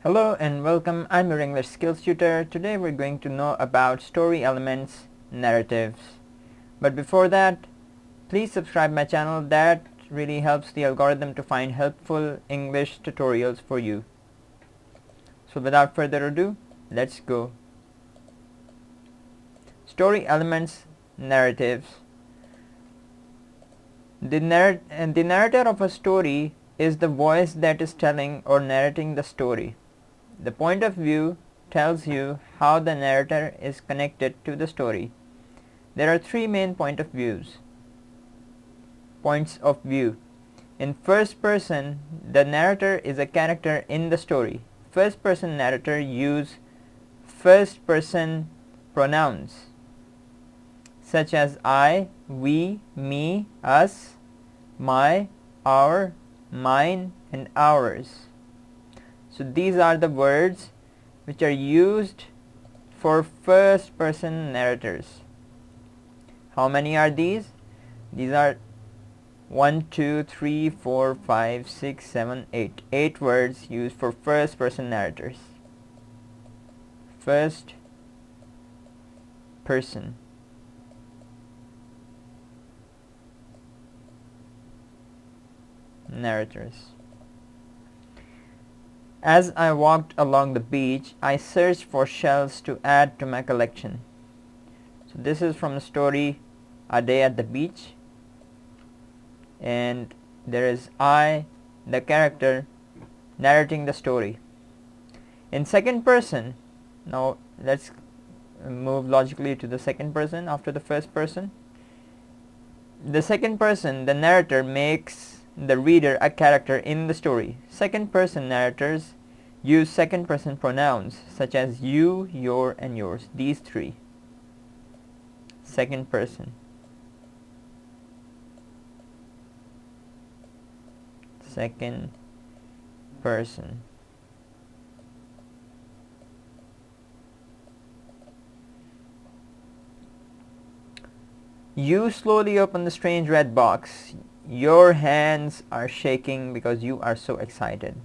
Hello and welcome. I'm your English skills tutor. Today we're going to know about story elements, narratives. But before that, please subscribe my channel. That really helps the algorithm to find helpful English tutorials for you. So without further ado, let's go. Story elements, narratives. The narrator of a story is the voice that is telling or narrating the story. The point of view tells you how the narrator is connected to the story. There are three main points of view. In first person, the narrator is a character in the story. First person narrator use first person pronouns such as I, we, me, us, my, our, mine, and ours. So these are the words which are used for first person narrators. How many are these? These are 1, 2, 3, 4, 5, 6, 7, 8. 8 words used for first person narrators. First person. Narrators. As I walked along the beach, I searched for shells to add to my collection. So this is from the story A Day at the Beach, and there is I, the character, narrating the story. In second person, now let's move logically to the second person after the first person. The second person, the narrator, makes the reader a character in the story. Second person narrators use second person pronouns such as you, your, and yours. These three. Second person. Second person. You slowly open the strange red box. Your hands are shaking because you are so excited.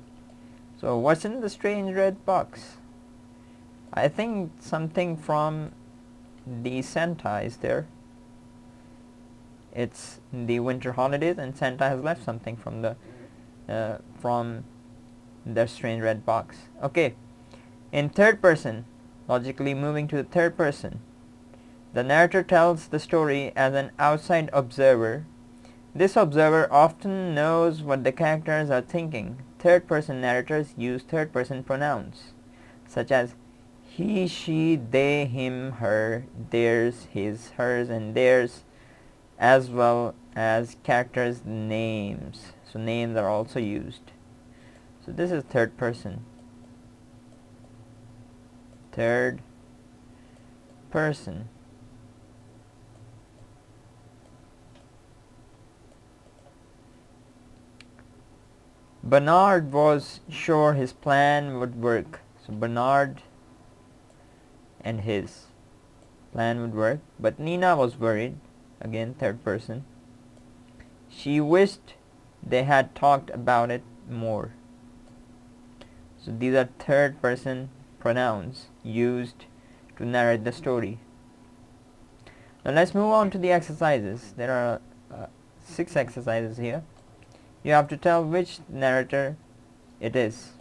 So what's in the strange red box? I think something from the Santa is there. It's the winter holidays and Santa has left something from the strange red box. Okay. In third person, logically moving to the third person, the narrator tells the story as an outside observer. This observer often knows what the characters are thinking. Third person narrators use third person pronouns such as he, she, they, him, her, theirs, his, hers, and theirs, as well as characters' names. So names are also used. So this is third person. Third person. Bernard was sure his plan would work. So Bernard and his plan would work. But Nina was worried. Again, third person. She wished they had talked about it more. So these are third person pronouns used to narrate the story. Now let's move on to the exercises. There are 6 exercises here. You have to tell which narrator it is.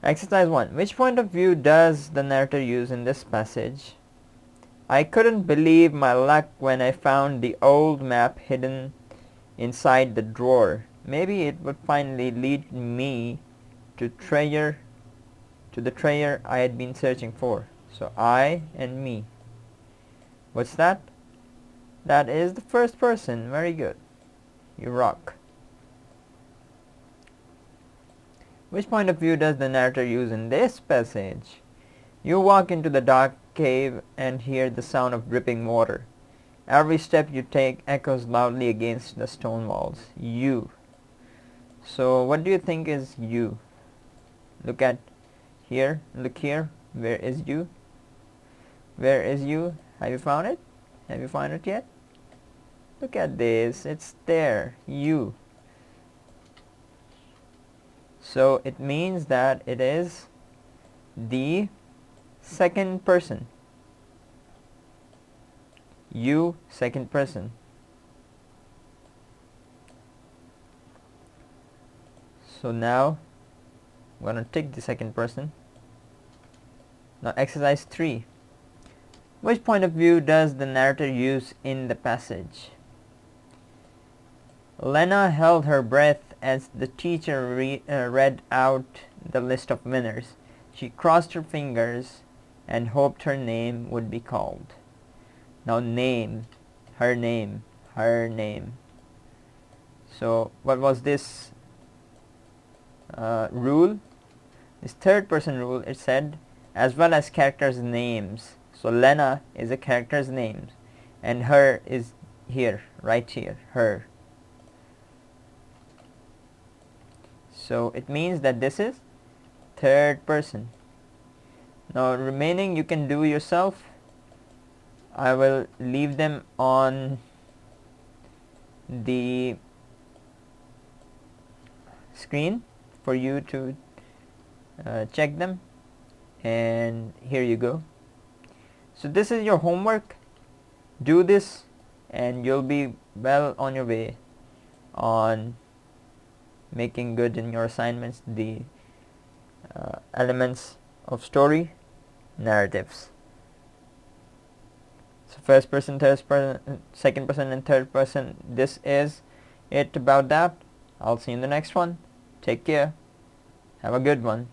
Exercise 1. Which point of view does the narrator use in this passage? I couldn't believe my luck when I found the old map hidden inside the drawer. Maybe it would finally lead me to the treasure I had been searching for. So I and me. What's that? That is the first person. Very good. You rock. Which point of view does the narrator use in this passage? You walk into the dark cave and hear the sound of dripping water. Every step you take echoes loudly against the stone walls. You. So what do you think is you? Look at here. Look here. Where is you? Where is you? Have you found it? Have you found it yet? Look at this. It's there. You. So it means that it is the second person. You, second person. So now I'm going to take the second person. Now exercise 3. Which point of view does the narrator use in the passage? Lena held her breath as the teacher read out the list of winners. She crossed her fingers and hoped her name would be called. Now name, her name, her name. So what was this rule? This third person rule, it said as well as characters' names. So Lena is a character's name and her is here, right here, her. So it means that this is third person. Now remaining you can do yourself. I will leave them on the screen for you to check them, and here you go. So this is your homework. Do this and you'll be well on your way on making good in your assignments the elements of story narratives. So first person, third person, second person and third person. This is it about that. I'll see you in the next one. Take care. Have a good one.